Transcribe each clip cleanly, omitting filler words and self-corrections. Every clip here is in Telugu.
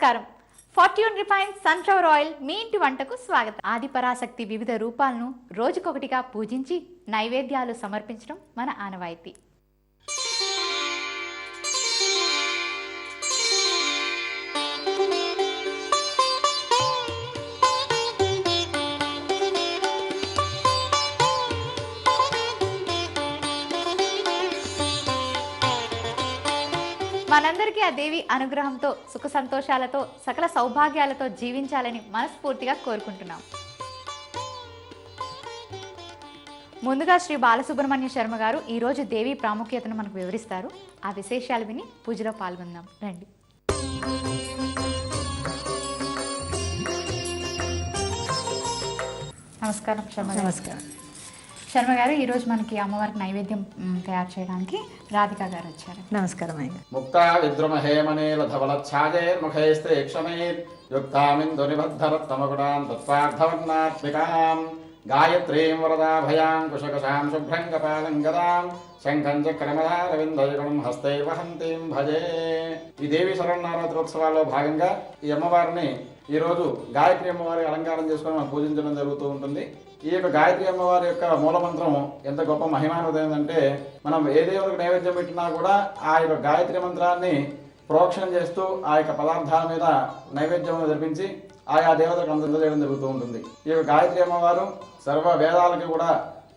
నమస్కారం. ఫార్ట్యూన్ రిఫైన్ సన్ఫ్లవర్ ఆయిల్ మీ ఇంటి వంటకు స్వాగతం. ఆదిపరాశక్తి వివిధ రూపాలను రోజుకొకటిగా పూజించి నైవేద్యాలు సమర్పించడం మన ఆనవాయితీ. మనందరికీ ఆ దేవి అనుగ్రహంతో సుఖ సంతోషాలతో సకల సౌభాగ్యాలతో జీవించాలని మనస్ఫూర్తిగా కోరుకుంటున్నాం. ముందుగా శ్రీ బాలసుబ్రహ్మణ్య శర్మ గారు ఈరోజు దేవి ప్రాముఖ్యతను మనకు వివరిస్తారు. ఆ విశేషాలు విని పూజలో పాల్గొందాం రండి. నమస్కారం శర్మ. నమస్కారం శర్మ గారు, ఈరోజు మనకి అమ్మవారికి నైవేద్యం తయారు చేయడానికి రాధిక గారు వచ్చారు. నమస్కారం అయ్యా. ముక్తా విద్రుమహేమనేల ధవలఛాజైర్ముఖైస్తే క్షమైర్ యుక్తామిందునిబద్ధరత్తమగుడాం తత్వార్థవర్ణాత్మికాం గాయత్రీం వరదాభయాం కుశకశాం శుభ్రం కపాలం గదాం శంఖం చక్రమదారవిందయుగం హస్తై వహంతీం భజే. ఈ దేవి శరన్నవరాత్రోత్సవాల్లో భాగంగా ఈ అమ్మవారిని ఈరోజు గాయత్రి అమ్మవారి అలంకారం చేసుకొని మనం పూజించడం జరుగుతూ ఉంటుంది. ఈ యొక్క గాయత్రి అమ్మవారి యొక్క మూలమంత్రం ఎంత గొప్ప మహిమానుదైందంటే, మనం ఏ దేవుడికి నైవేద్యం పెట్టినా కూడా ఆ యొక్క గాయత్రి మంత్రాన్ని ప్రోక్షణ చేస్తూ ఆ యొక్క పదార్థాల మీద నైవేద్యం జరిపించి ఆయా దేవతలకు అందజేయడం జరుగుతూ ఉంటుంది. ఈ యొక్క గాయత్రి అమ్మవారు సర్వ వేదాలకి కూడా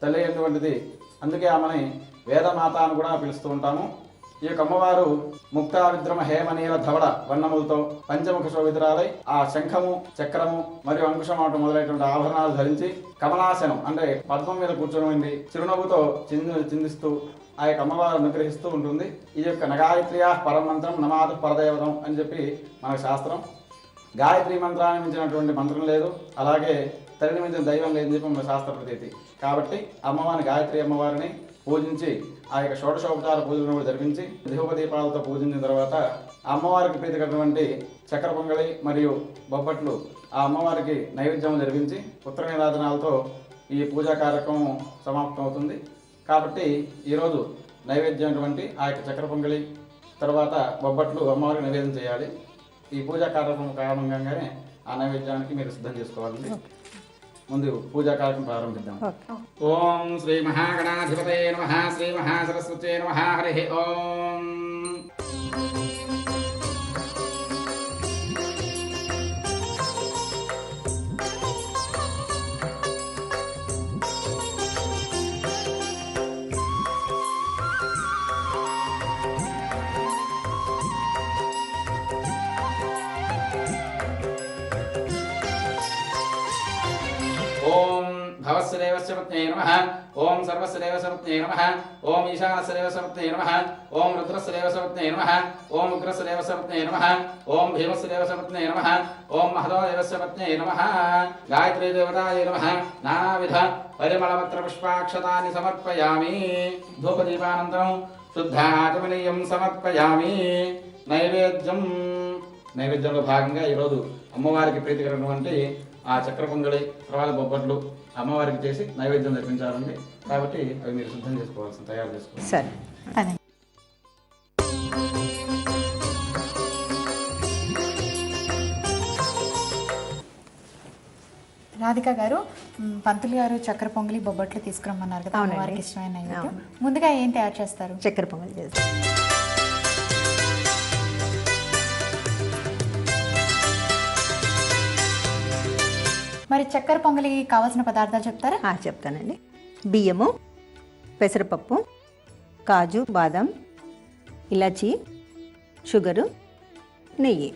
తల్లి అయినటువంటిది. అందుకే ఆమెని వేదమాత అని కూడా పిలుస్తూ ఉంటాము. ఈ యొక్క అమ్మవారు ముక్తా విద్రమ హేమనీల ధవళ వర్ణములతో పంచముఖ శోభితురాలై ఆ శంఖము చక్రము మరియు అంకుశమాట మొదలైనటువంటి ఆభరణాలు ధరించి కమలాసనం అంటే పద్మం మీద కూర్చొని చిరునవ్వుతో చిందిస్తూ ఆ యొక్క అమ్మవారు అనుగ్రహిస్తూ ఉంటుంది. ఈ యొక్క నగాయత్రియా పరమంత్రం నమాదు పరదేవతం అని చెప్పి మన శాస్త్రం. గాయత్రి మంత్రాన్ని మించినటువంటి మంత్రం లేదు, అలాగే తల్లిని మించిన దైవం లేదని చెప్పి మన శాస్త్ర ప్రతీతి. కాబట్టి అమ్మవారిని గాయత్రి అమ్మవారిని పూజించి ఆ యొక్క షోడశోపచార పూజలను జరిపించి దీపదీపాలతో పూజించిన తర్వాత అమ్మవారికి ప్రీతికరటువంటి చక్కెర పొంగలి మరియు బొబ్బట్లు ఆ అమ్మవారికి నైవేద్యం జరిపించి పుత్ర నిరాధనాలతో ఈ పూజా కార్యక్రమం సమాప్తం అవుతుంది. కాబట్టి ఈరోజు నైవేద్యం ఆ యొక్క చక్కెర పొంగలి తర్వాత బొబ్బట్లు అమ్మవారికి నైవేద్యం చేయాలి. ఈ పూజా కార్యక్రమం కారణంగానే ఆ నైవేద్యానికి మీరు సిద్ధం చేసుకోవాలండి. ముందు పూజా కార్యక్రమం ప్రారంభిద్దాం. ఓం శ్రీ మహాగణాధిపతే నమః, శ్రీ మహాసరస్వతే నమః. హరి ఓం. ఓం భవస్సుదేవస్య పత్న్యై నమః. ఓం సర్వస్సుదేవస్య నమః. ఓం ఈశానస్సుదేవస్య నమః. ఓం రుద్రస్సుదేవస్య నమః. ఓం ఉగ్రస్సుదేవస్య నమః. ఓం భీమస్సుదేవస్య నమః. ఓం మహదోదేవస్య నమః. గాయత్రీ దేవతాయై నమః. నానావిధ పరిమళపత్ర పుష్పాక్షతాని సమర్పయామి. ధూపదీపానంతరం శుద్ధాచమనీయం సమర్పయామి. నైవేద్యంలో భాగంగా ఈరోజు అమ్మవారికి ప్రీతికరమైనటువంటి ఆ చక్ర పొంగలి తర్వాత బొబ్బట్లు అమ్మవారికి చేసి నైవేద్యం జరిపించాలండి. కాబట్టి అవి మీరు సిద్ధం చేసుకోవాల్సింది, తయారు చేసుకోవాలి. సరే. రాధిక గారు, పంతులు గారు చక్కెర పొంగలి బొబ్బట్లు తీసుకురమ్మన్నారు కదా, అమ్మవారికి ఇష్టమైన నైవేద్యం. ముందుగా ఏం తయారు చేస్తారు? చక్కెర పొంగలి చేస్తాం. మరి చక్కెర పొంగలికి కావాల్సిన పదార్థాలు చెప్తారా? చెప్తానండి. బియ్యము, పెసరపప్పు, కాజు, బాదం, ఇలాచి, షుగరు, నెయ్యి.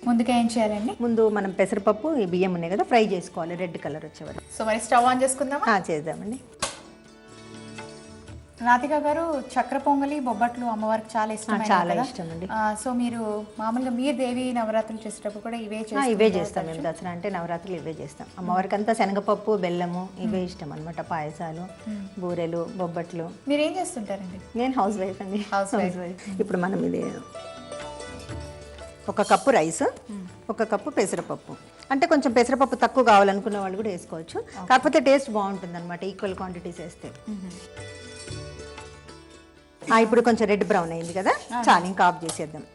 ముందుగా ఏం చేయాలండి? ముందు మనం పెసరపప్పు ఈ బియ్యం ఉన్నాయి కదా ఫ్రై చేసుకోవాలి, రెడ్ కలర్ వచ్చేవారు. సో మరి స్టవ్ ఆన్ చేసుకుందామా? చేద్దామండి. రాధిక గారు, చక్ర పొంగలి బొబ్బట్లు అమ్మవారికి చాలా ఇష్టం. చాలా ఇష్టం అండి. సో మీరు మామూలుగా మీరు దేవి నవరాత్రులు చేసేటప్పుడు కూడా ఇవే చేస్తాం. మేము దసరా అంటే నవరాత్రులు ఇవే చేస్తాం. అమ్మవారికి అంతా శనగపప్పు, బెల్లము ఇవే ఇష్టం అనమాట. పాయసాలు, బూరెలు, బొబ్బట్లు. మీరు ఏం చేస్తుంటారండి? నేను హౌస్ వైఫ్ అండి. House wife. ఇప్పుడు మనం ఇది 1 కప్పు రైస్, 1 కప్పు పెసరపప్పు. అంటే కొంచెం పెసరపప్పు తక్కువ కావాలనుకున్న వాళ్ళు కూడా వేసుకోవచ్చు, కాకపోతే టేస్ట్ బాగుంటుంది అనమాట ఈక్వల్ క్వాంటిటీస్ వేస్తే. ఇప్పుడు కొంచెం రెడ్ బ్రౌన్ అయింది కదా, చాలు ఇంకా ఆఫ్ చేసేద్దాం.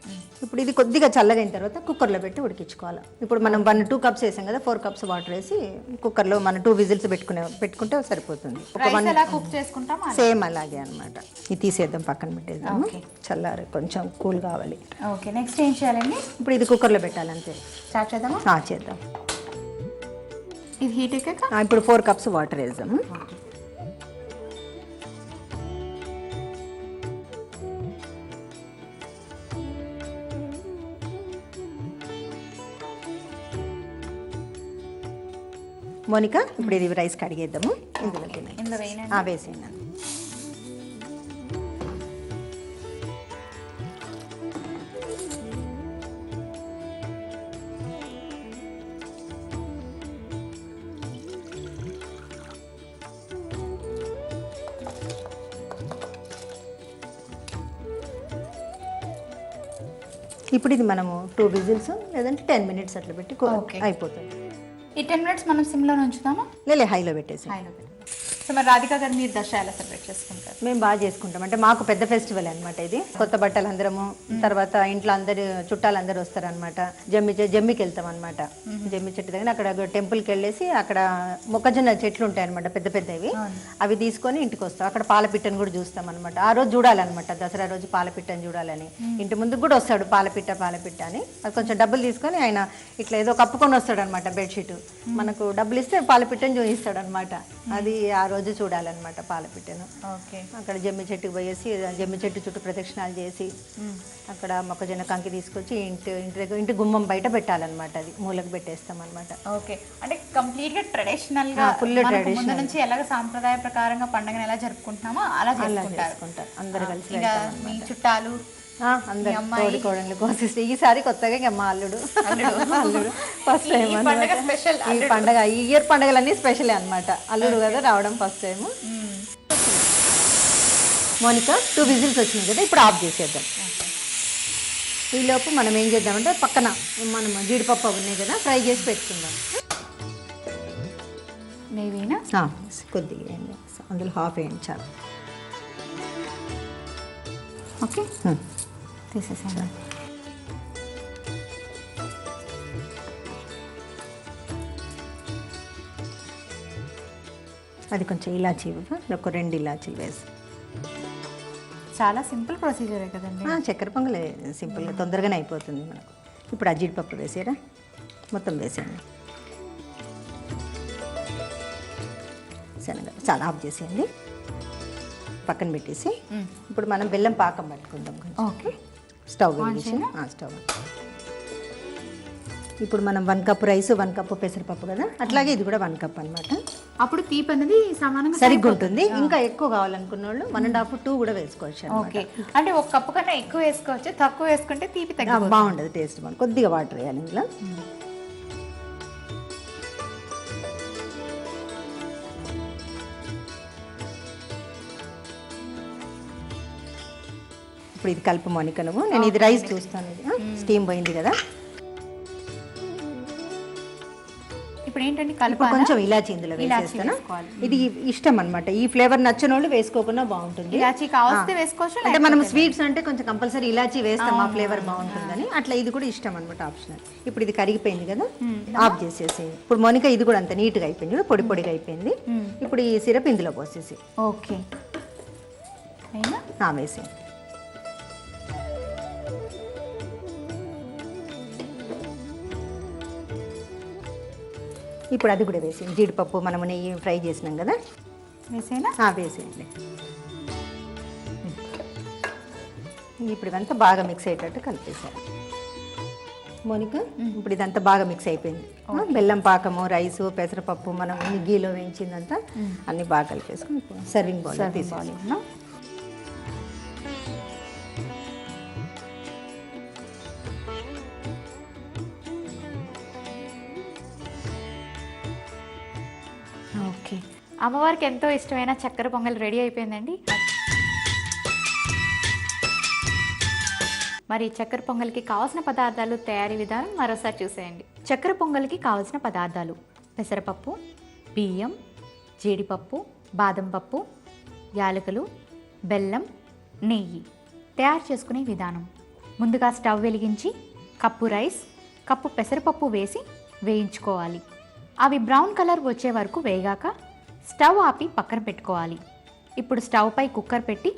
ఇప్పుడు ఇది కొద్దిగా చల్లగా అయిన తర్వాత కుక్కర్లో పెట్టి ఉడికించుకోవాలి. ఇప్పుడు మనం 1-2 కప్స్ వేసాం కదా, 4 కప్స్ వాటర్ వేసి కుక్కర్లో మనం 2 విజిల్స్ పెట్టుకుంటే సరిపోతుంది. రైస్ ఎలా కుక్ చేసుకుంటాం సేమ్ అలాగే అనమాట. ఇది తీసేద్దాం, పక్కన పెట్టేద్దాము. చల్లారి కొంచెం కూల్ కావాలి. ఓకే, నెక్స్ట్ ఏం చేయాలండి? ఇప్పుడు ఇది కుక్కర్లో పెట్టాలంతే. స్టార్ట్ చేద్దామా? చేద్దాం. ఇది హీట్ ఎక్కాక ఇప్పుడు 4 కప్స్ వాటర్ వేద్దాము. మోనిక, ఇప్పుడు ఇది రైస్ కడిగేద్దాము. ఇందులో వేయండి. వేసేయండి. ఇప్పుడు ఇది మనము 2 విజిల్స్ లేదంటే 10 మినిట్స్ అట్లా పెట్టి అయిపోతుంది. ఈ 10 మినిట్స్ మనం సిమ్లో ఉంచుతామా? హైలో పెట్టేసి. హైలో పెట్టేసి. సో మరి రాధిక గారు మీరు దసరా ఎలా సెలబ్రేట్ చేసుకుంటారు? మేము బాగా చేసుకుంటాం. అంటే మాకు పెద్ద ఫెస్టివల్ అనమాట ఇది. కొత్త బట్టలు అందరము, తర్వాత ఇంట్లో అందరు చుట్టాలు అందరు వస్తారనమాట. జమ్మికి వెళ్తాం అనమాట. జమ్మి చెట్టు దగ్గర అక్కడ టెంపుల్కి వెళ్ళేసి అక్కడ మొక్కజొన్న చెట్లు ఉంటాయి అనమాట, పెద్ద పెద్దవి. అవి తీసుకొని ఇంటికి వస్తాం. అక్కడ పాలపిట్టను కూడా చూస్తాం అనమాట. ఆ రోజు చూడాలన్నమాట, దసరా రోజు పాలపిట్టను చూడాలని. ఇంటి ముందుకు కూడా వస్తాడు పాలపిట్ట అని. అది కొంచెం డబ్బులు తీసుకొని ఆయన ఇట్లా ఏదో కప్పుకొని వస్తాడు అనమాట, బెడ్షీట్. మనకు డబ్బులు ఇస్తే పాలపిట్టను చూపిస్తాడు అనమాట. అది ఆ రోజు చూడాలన్నమాట పాలపిట్టను. అక్కడ జమ్మి చెట్టుకు పోయేసి జమ్మి చెట్టు చుట్టూ ప్రదక్షిణాలు చేసి అక్కడ మొక్కజొన్న కంకి తీసుకొచ్చి ఇంటి గుమ్మం బయట పెట్టాలన్నమాట. అది మూలకు పెట్టేస్తాం అనమాట. ఓకే, అంటే కంప్లీట్ గా ట్రెడిషనల్ గా ఫుల్ ట్రెడిషనల్ ముందు నుంచి ఎలాగ సాంప్రదాయ ప్రకారంగా పండుగను ఎలా జరుపుకుంటున్నామో అలా చేసుకుంటారు అందరు కలిసి. మీ చుట్టాలు అందరూ తోడుకోవడం కోసిస్తే ఈసారి కొత్తగా ఇంకా మా అల్లుడు ఫస్ట్ టైం ఈ పండగ. ఈ ఇయర్ పండుగలన్నీ స్పెషలే అనమాట. అల్లుడు కదా రావడం ఫస్ట్ టైం. మోనిక 2 విజిల్స్ వచ్చినాయి కదా, ఇప్పుడు ఆఫ్ చేసేద్దాం. ఈలోపు మనం ఏం చేద్దామంటే పక్కన మనం జీడిపప్పు ఉన్నాయి కదా, ఫ్రై చేసి పెట్టుకుందాం. కొద్దిగా అందులో హాఫ్ వేయండి చాలు. ఓకే, తీసేసాను. అది కొంచెం ఇలాచీ, ఒక 2 ఇలాచీలు వేసి. చాలా సింపుల్ ప్రొసీజరే కదండి. చక్కెర పొంగలే సింపుల్గా తొందరగానే అయిపోతుంది మనకు. ఇప్పుడు ఆ జీడిపప్పు వేసారా, మొత్తం వేసేయండి. శనగ చాలా ఆఫ్ చేసేయండి, పక్కన పెట్టేసి. ఇప్పుడు మనం బెల్లం పాకం పట్టుకుందాం. ఓకే, స్టవ్ వెలిగించి స్టవ్. ఇప్పుడు మనం 1 కప్ రైస్, 1 కప్ పెసరపప్పు కదా, అట్లాగే ఇది కూడా 1 కప్ అనమాట. అప్పుడు తీపి అనేది సమానంగా సరిగ్గా ఉంటుంది. ఇంకా ఎక్కువ కావాలనుకున్న వాళ్ళు 1.5, 2 కూడా వేసుకోవచ్చు. ఓకే, అంటే 1 కప్పు కన్నా ఎక్కువ వేసుకోవచ్చు. తక్కువ వేసుకుంటే తీపి బాగుండదు, టేస్ట్ బాగుంది. కొద్దిగా వాటర్ వేయాలి ఇందులో. ఇప్పుడు ఇది కలుపు మోనిక నువ్వు. నేను ఇది రైస్ చూస్తాను, స్టీమ్ పోయింది కదా. ఇప్పుడు ఏంటంటే కలుపు కొంచెం ఇలాచి ఇందులో వేసేస్తాను. ఇది ఇష్టం అనమాట. ఈ ఫ్లేవర్ నచ్చని వాళ్ళు వేసుకోకుండా బాగుంటుంది. ఇలాచి కావాల్సి వేసుకోవచ్చు. అంటే మనం స్వీట్స్ అంటే కొంచెం కంపల్సరీ ఇలాచి వేస్తాం, ఆ ఫ్లేవర్ బాగుంటుందని. అట్లా ఇది కూడా ఇష్టం అనమాట, ఆప్షనల్. ఇప్పుడు ఇది కరిగిపోయింది కదా, ఆఫ్ చేసేసి. ఇప్పుడు మోనిక ఇది కూడా అంత నీట్గా అయిపోయింది, పొడి పొడిగా అయిపోయింది. ఇప్పుడు ఈ సిరప్ ఇందులో పోసేసి. ఓకే, వేసి. ఇప్పుడు అది కూడా వేసి జీడిపప్పు మనము నెయ్యి ఫ్రై చేసినాం కదా, వేసేనా? వేసేయండి. ఇప్పుడు ఇదంతా బాగా మిక్స్ అయ్యేటట్టు కలిపేసారు మోనిక. ఇప్పుడు ఇదంతా బాగా మిక్స్ అయిపోయింది. బెల్లం పాకము, రైసు, పెసరపప్పు మనం గీలో వేయించిందంతా అన్నీ బాగా కలిపేసుకుని సర్వింగ్ బౌల్ తీసుకోవాలి. ఓకే, అమ్మవారికి ఎంతో ఇష్టమైన చక్కెర పొంగల్ రెడీ అయిపోయిందండి. మరి చక్కెర పొంగల్కి కావాల్సిన పదార్థాలు, తయారీ విధానం మరోసారి చూసేయండి. చక్కెర పొంగల్కి కావాల్సిన పదార్థాలు: పెసరపప్పు, బియ్యం, జీడిపప్పు, బాదం పప్పు, యాలకులు, బెల్లం, నెయ్యి. తయారు చేసుకునే విధానం: ముందుగా స్టవ్ వెలిగించి కప్పు రైస్, కప్పు పెసరపప్పు వేసి వేయించుకోవాలి. అవి బ్రౌన్ కలర్ వచ్చే వరకు వేగాక స్టవ్ ఆపి పక్కన పెట్టుకోవాలి. ఇప్పుడు స్టవ్ పై కుక్కర్ పెట్టి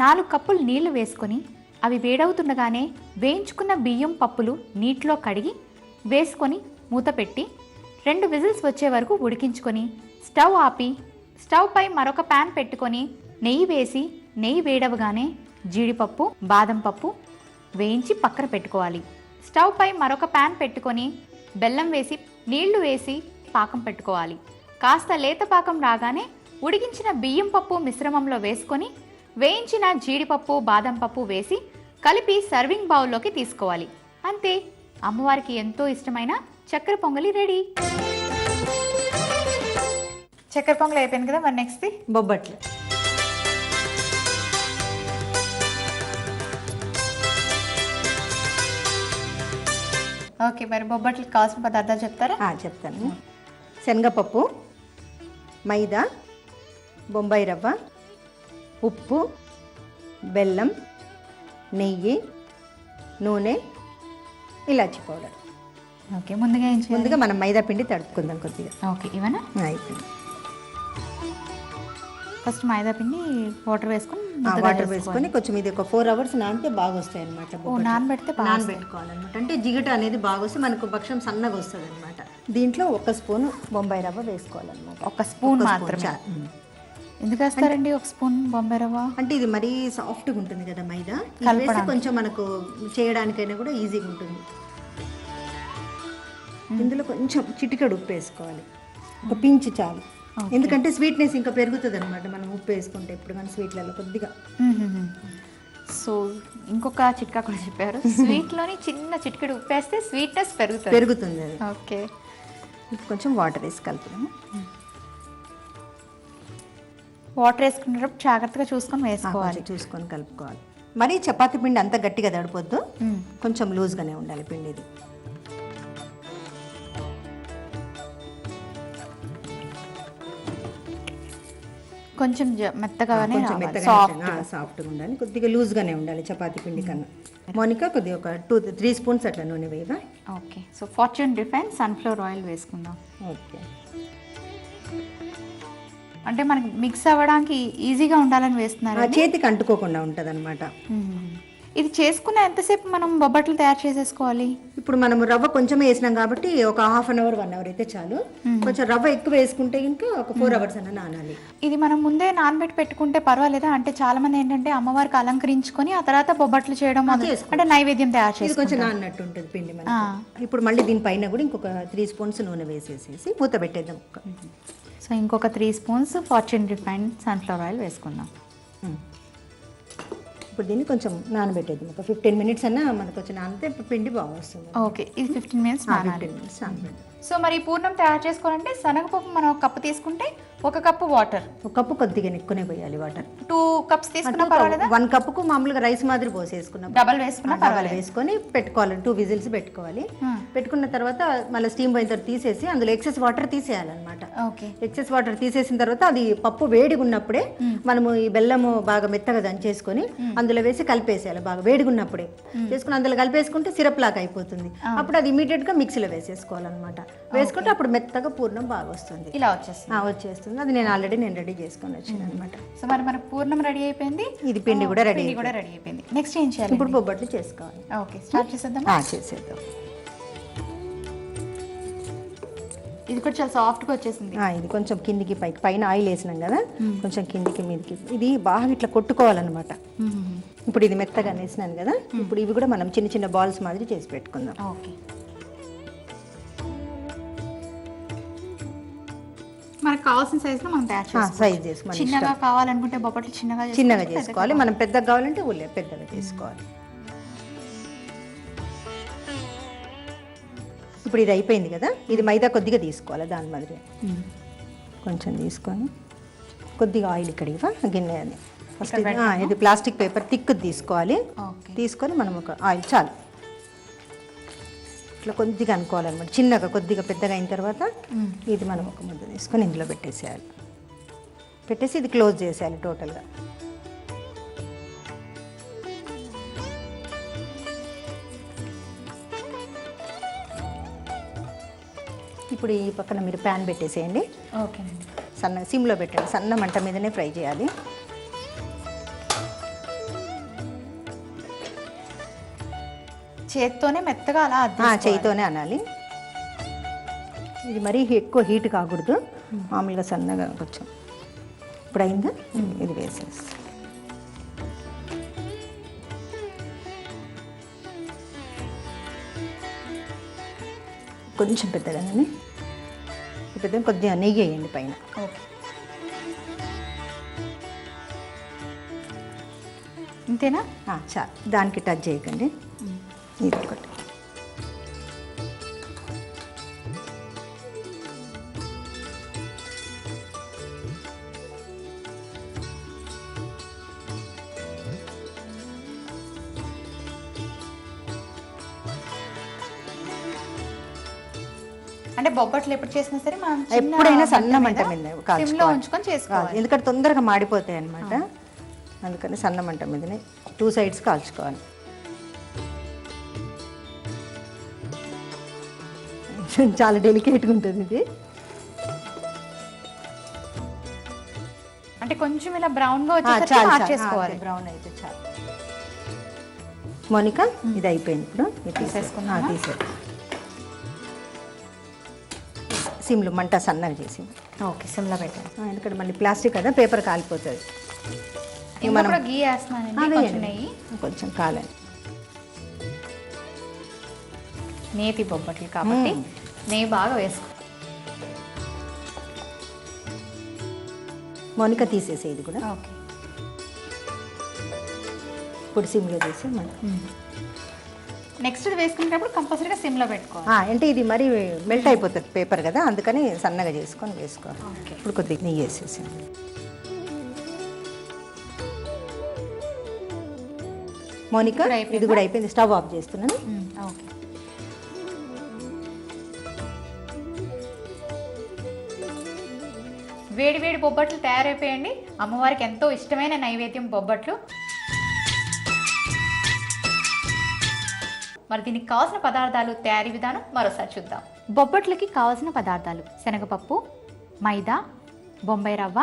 4 కప్పులు నీళ్లు వేసుకొని అవి వేడవుతుండగానే వేయించుకున్న బియ్యం పప్పులు నీటిలో కడిగి వేసుకొని మూత పెట్టి 2 విజిల్స్ వచ్చే వరకు ఉడికించుకొని స్టవ్ ఆపి స్టవ్ పై మరొక ప్యాన్ పెట్టుకొని నెయ్యి వేసి నెయ్యి వేడవగానే జీడిపప్పు, బాదం పప్పు వేయించి పక్కన పెట్టుకోవాలి. స్టవ్ పై మరొక ప్యాన్ పెట్టుకొని బెల్లం వేసి నీళ్లు వేసి పాకం పెట్టుకోవాలి. కాస్త లేత పాకం రాగానే ఉడికించిన బియ్యం పప్పు మిశ్రమంలో వేసుకొని వేయించిన జీడిపప్పు, బాదం పప్పు వేసి కలిపి సర్వింగ్ బౌల్లోకి తీసుకోవాలి. అంతే, అమ్మవారికి ఎంతో ఇష్టమైన చక్కెర పొంగలి రెడీ. చక్కెర పొంగలి అయిపోయింది కదా, మరి నెక్స్ట్ బొబ్బట్లు. ఓకే, మరి బొబ్బట్లకు కావాల్సిన పదార్థాలు చెప్తారా? చెప్తాను. శనగపప్పు, మైదా, బొంబాయి రవ్వ, ఉప్పు, బెల్లం, నెయ్యి, నూనె, ఇలాచి పౌడర్. ఓకే, ముందుగా మనం మైదా పిండి తడుపుకుందాం కొద్దిగా. ఓకే, ఇవన్నా అయిపోయింది. ఫస్ట్ మైదా పిండి వాటర్ వేసుకొని కొంచెం ఇది ఒక 4 hours నానితే బాగా వస్తాయి అనమాట. నానబెట్టుకోవాలన్నమాట. అంటే జిగట అనేది బాగా వస్తే మనకు భక్షం సన్నగా వస్తుంది అనమాట. దీంట్లో 1 స్పూన్ బొంబాయి రవ్వ వేసుకోవాలన్నమాట. 1 స్పూన్ మాత్రమే. ఎందుకు వేస్తారండి 1 స్పూన్ బొంబాయి రవ్వ? అంటే ఇది మరీ సాఫ్ట్గా ఉంటుంది కదా మైదా, కొంచెం మనకు చేయడానికైనా కూడా ఈజీగా ఉంటుంది. ఇందులో కొంచెం చిటికెడు ఉప్పు వేసుకోవాలి, ఒక పించి చాలు. ఎందుకంటే స్వీట్నెస్ ఇంకా పెరుగుతుంది అనమాట మనం ఉప్పు వేసుకుంటే ఎప్పుడు కానీ స్వీట్లలో కొద్దిగా. సో ఇంకొక చిట్కా కూడా చెప్పారు, స్వీట్లోని చిన్న చిటికెడు ఉప్పు వేస్తే స్వీట్నెస్ పెరుగుతుంది అది. ఓకే, కొంచెం వాటర్ వేసి కలుపుదాము. వాటర్ వేసుకునేటప్పుడు జాగ్రత్తగా చూసుకొని కలుపుకోవాలి. మరి చపాతీ పిండి అంత గట్టిగా తడపొద్దు, కొంచెం లూజ్గానే ఉండాలి పిండి. ఇది కొంచెం మెత్తగానే సాఫ్ట్గా ఉండాలి, కొద్దిగా లూజ్గానే ఉండాలి చపాతీ పిండి కన్నా. మోనికా కొద్దిగా ఒక 2-3 స్పూన్స్ అట్లా నూనె వేయవా? Okay, so Fortune refine sunflower oil వేసుకుందాం. ఓకే, అంటే మనకి మిక్స్ అవ్వడానికి ఈజీగా ఉండాలని వేస్తున్నారు, చేతికి అంటుకోకుండా ఉంటుంది అనమాట. ఇది చేసుకున్న ఎంతసేపు మనం బొబ్బట్లు తయారు చేసేసుకోవాలి? ఇప్పుడు మనం రవ్వ కొంచెం వేసినాం కాబట్టి ఒక 1/2 hour 1 hour అయితే చాలు. కొంచెం రవ్వ ఎక్కువ వేసుకుంటే ఇంకా ఒక 4 hours అన్న నానాలి. ఇది మనం ముందే నానబెట్టి పెట్టుకుంటే పర్వాలేదా? అంటే చాలా మంది ఏంటంటే అమ్మవారికి అలంకరించుకొని ఆ తర్వాత బొబ్బట్లు చేయడం, అంటే నైవేద్యం తయారు చేసి కొంచెం నాన్నట్టు ఉంటుంది పిండి మనకి. ఇప్పుడు మళ్ళీ దీనిపైన కూడా ఇంకొక 3 స్పూన్స్ నూనె వేసేసి మూత పెట్టేద్దాం. సో ఇంకొక 3 spoons fortune refined sunflower oil వేసుకుందాం. ఇప్పుడు దీన్ని కొంచెం నానబెట్టేద్దాం. ఒక 15 minutes అన్నా మనకు వచ్చి నానితే పిండి బాగా వస్తుంది. ఓకే, ఇది 15 minutes నానాలి. సో మరి పూర్ణం తయారు చేసుకోవాలంటే శనగపప్పు మనం 1 కప్పు తీసుకుంటే 1 కప్పు వాటర్, 1 కప్పు కొద్దిగా ఎక్కువనే పోయాలి వాటర్. 2 cups తీసుకున్నా పర్వాలేదా? 1 కప్పుకు మామూలుగా రైస్ మాదిరి పోసేసుకున్నాం. డబల్ వేసుకొని పెట్టుకోవాలి. 2 విజిల్స్ పెట్టుకోవాలి. పెట్టుకున్న తర్వాత మళ్ళీ స్టీమ్ పోయిన తర్వాత తీసేసి అందులో ఎక్సెస్ వాటర్ తీసేయాలన్నమాట. ఎక్సెస్ వాటర్ తీసేసిన తర్వాత అది పప్పు వేడిగా ఉన్నప్పుడే మనము ఈ బెల్లము బాగా మెత్తగా దంచేసుకొని అందులో వేసి కలిపేసేయాలి. బాగా వేడిగా ఉన్నప్పుడే చేసుకుని అందులో కలిపేసుకుంటే సిరప్ లాగా అయిపోతుంది. అప్పుడు అది ఇమీడియట్ గా మిక్సీలో వేసేసుకోవాలన్నమాట. వేసుకుంటే అప్పుడు మెత్తగా పూర్ణం బాగా వస్తుంది. ఇలా వచ్చేస్తుంది. అది నేను రెడీ చేసుకొని వచ్చాను అనమాట. సో మరి మన పూర్ణం రెడీ అయిపోయింది, ఇది పిండి కూడా రెడీ అయిపోయింది. నెక్స్ట్ ఏం చేయాలి? ఇప్పుడు బొబ్బట్లు చేసుకోవాలి. ఓకే, స్టార్ట్ చేసేద్దాం. చేసేద్దాం. ఇది కూడా చాలా సాఫ్ట్గా వచ్చేసింది. ఇది కొంచెం కిందికి పైకి, పైన ఆయిల్ వేసినాం కదా, కొంచెం కిందికి మీదికి ఇది బాగా ఇట్లా కొట్టుకోవాలన్నమాట. ఇప్పుడు ఇది మెత్తగా వేసినాను కదా, ఇప్పుడు ఇవి కూడా మనం చిన్న చిన్న బాల్స్ మాదిరి చేసి పెట్టుకుందాం. ఓకే, మనకు కావాల్సిన సైజులో మనం తయారు చేసుకోవాలి. చిన్నగా కావాలనుకుంటే బొబ్బట్లు చిన్నగా చేసుకోవాలి. మనం పెద్దగా కావాలంటే పెద్దగా చేసుకోవాలి. ఇప్పుడు ఇది అయిపోయింది కదా, ఇది మైదా కొద్దిగా తీసుకోవాలి. దాని మాదిరి కొంచెం తీసుకొని కొద్దిగా ఆయిల్ ఇక్కడ గిన్నె ఫస్ట్ ఇది ప్లాస్టిక్ పేపర్ థిక్ తీసుకోవాలి. తీసుకొని మనం ఒక ఆయిల్ చాలు ఇట్లా కొద్దిగా అనుకోవాలన్నమాట. చిన్నగా కొద్దిగా పెద్దగా అయిన తర్వాత ఇది మనం ఒక ముద్ద తీసుకొని ఇందులో పెట్టేసేయాలి. పెట్టేసి ఇది క్లోజ్ చేసేయాలి టోటల్గా. ఇప్పుడు ఈ పక్కన మీరు ప్యాన్ పెట్టేసేయండి. ఓకేనండి. సన్న సిమ్లో పెట్టండి, సన్న మంట మీదనే ఫ్రై చేయాలి. చేత్తోనే మెత్తగా అలా చేయితోనే అనాలి. ఇది మరీ ఎక్కువ హీట్ కాకూడదు, మామూలుగా సన్నగా కొంచెం. ఇప్పుడు అయిందా? ఇది వేసేసి కొంచెం పెద్దగానే కొద్దిగా నెయ్యి వేయండి పైన. ఓకే, ఇంతేనా? చాలు, దానికి టచ్ చేయకండి. ఇది ఒకటి. అంటే బొబ్బట్లు ఎప్పుడు చేసినా సరే మనం ఎప్పుడైనా సన్న మంట మీద సిమ్లో ఉంచుకొని చేసుకోవాలి, ఎందుకంటే తొందరగా మాడిపోతాయి అన్నమాట. అందుకని సన్న మంట మీదనే 2 సైడ్స్ కాల్చుకోవాలి. చాలా డెలికేట్గా ఉంటుంది ఇది. అంటే కొంచెం ఇలా బ్రౌన్గా వచ్చేసరికి చేసుకోవాలి. బ్రౌన్ అయితే చాలు. మోనిక, ఇది అయిపోయింది. ఇప్పుడు తీసేసుకున్నా. తీసేది సిమ్లో మంట సన్నగా చేసి. ఓకే, సిమ్లో పెట్టండి. ఎందుకంటే మళ్ళీ ప్లాస్టిక్ కదా, పేపర్ కాలిపోతుంది. మనం గీ వేస్తున్నానండి, కొంచెం కాలేదు. నేతి బొబ్బట్లు కాబట్టి నెయ్యి బాగా వేసుకో. మౌనిక తీసేసే ఇది కూడా. ఓకే, ఇప్పుడు సిమ్లో చేసి నెక్స్ట్ వేసుకునేటప్పుడు కంపల్సరీగా సిమ్లో పెట్టుకోవాలి. అంటే ఇది మరి మెల్ట్ అయిపోతుంది పేపర్ కదా, అందుకని సన్నగా చేసుకొని వేసుకోవాలి. ఇప్పుడు కొద్దిగా నెయ్యి వేసేసి. మౌనిక, ఇది కూడా అయిపోయింది. స్టవ్ ఆఫ్ చేస్తున్నాను. ఓకే, వేడి వేడి బొబ్బట్లు తయారైపోయండి. అమ్మవారికి ఎంతో ఇష్టమైన నైవేద్యం బొబ్బట్లు. మరి దీనికి కావాల్సిన పదార్థాలు, తయారీ విధానం మరోసారి చూద్దాం. బొబ్బట్లకి కావాల్సిన పదార్థాలు: శనగపప్పు, మైదా, బొంబాయి రవ్వ,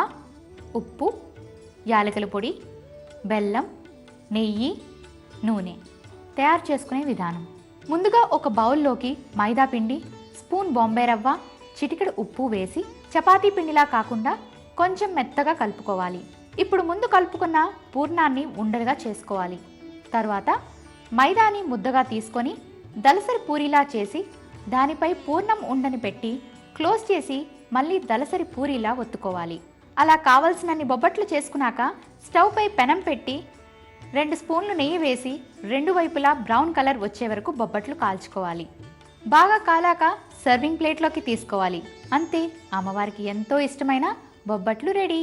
ఉప్పు, యాలకుల పొడి, బెల్లం, నెయ్యి, నూనె. తయారు చేసుకునే విధానం: ముందుగా ఒక బౌల్లోకి మైదా పిండి, స్పూన్ బొంబాయి రవ్వ, చిటికెడు ఉప్పు వేసి చపాతీ పిండిలా కాకుండా కొంచెం మెత్తగా కలుపుకోవాలి. ఇప్పుడు ముందు కలుపుకున్న పూర్ణాన్ని ఉండలుగా చేసుకోవాలి. తర్వాత మైదాని ముద్దగా తీసుకొని దలసరి పూరిలా చేసి దానిపై పూర్ణం ఉండని పెట్టి క్లోజ్ చేసి మళ్ళీ దలసరి పూరిలా ఒత్తుకోవాలి. అలా కావలసినన్ని బొబ్బట్లు చేసుకున్నాక స్టవ్ పై పెనం పెట్టి 2 స్పూన్లు నెయ్యి వేసి 2 వైపులా బ్రౌన్ కలర్ వచ్చే వరకు బొబ్బట్లు కాల్చుకోవాలి. బాగా కాలాక సర్వింగ్ ప్లేట్లోకి తీసుకోవాలి. అంతే, అమ్మవారికి ఎంతో ఇష్టమైన బొబ్బట్లు రెడీ.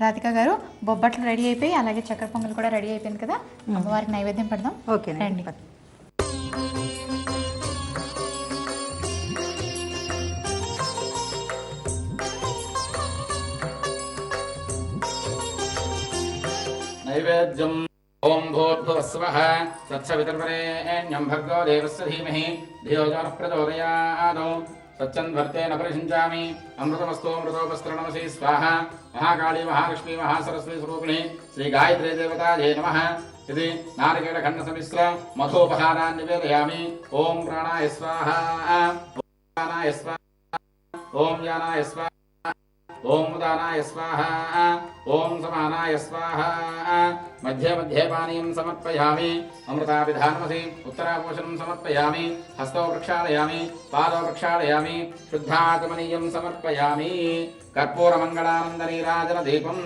రాధిక గారు, బొబ్బట్లు రెడీ అయిపోయి అలాగే చక్కెర పొంగల్ కూడా రెడీ అయిపోయింది కదా, అమ్మవారికి నైవేద్యం పెడదాం. ఓకే రండి. నైవేద్యం. ఓం భూర్భువస్వః తత్సవితుర్వరేణ్యం భర్గో దేవస్య ధీమహి ధియో యో నః ప్రచోదయాత్. సత్యన్వర్తేన పరిషించామి. అమృతమస్తు అమృతోపస్త్రణమసి స్వాహ. మహాకాళీ మహాలక్ష్మీ మహాసరస్వతి స్వరూపిణి శ్రీ గాయత్రీ దేవతాయే నమః. ఇది నారికేళఖండసమిశ్ర మధోపహారాన్ని నివేదయామి. ఓం ప్రాణాయ స్వాహ. ఓం ప్రాణాయ స్వాహ. ఓం యానాయ స్వాహ. ఓం ఉదానాయ స్వాహ. ఓం సమానాయ స్వాహ. మధ్య మధ్యే పానీయం సమర్పయామి. అమృతాభిధానమసి ఉత్తరాపోషణం సమర్పయామి. హస్తో ప్రక్షాళయామి, పాదో ప్రక్షాళయామి, శుద్ధాగమనీయం సమర్పయామి. కర్పూరమంగళానంద నీరాజన దీపం.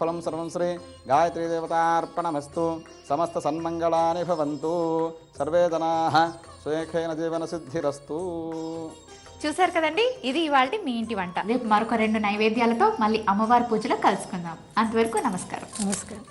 ఫలం సర్వం శ్రీ గాయత్రీ దేవతార్పణమస్తు. సమస్త సన్మంగళాని భవంతు. సర్వే జనాః సుఖేన జీవన సిద్ధిరస్తు. చూసారు కదండి, ఇది ఇవాళ మీ ఇంటి వంట. రేపు మరొక 2 నైవేద్యాలతో మళ్ళీ అమ్మవారి పూజలో కలుసుకుందాం. అంతవరకు నమస్కారం. నమస్కారం.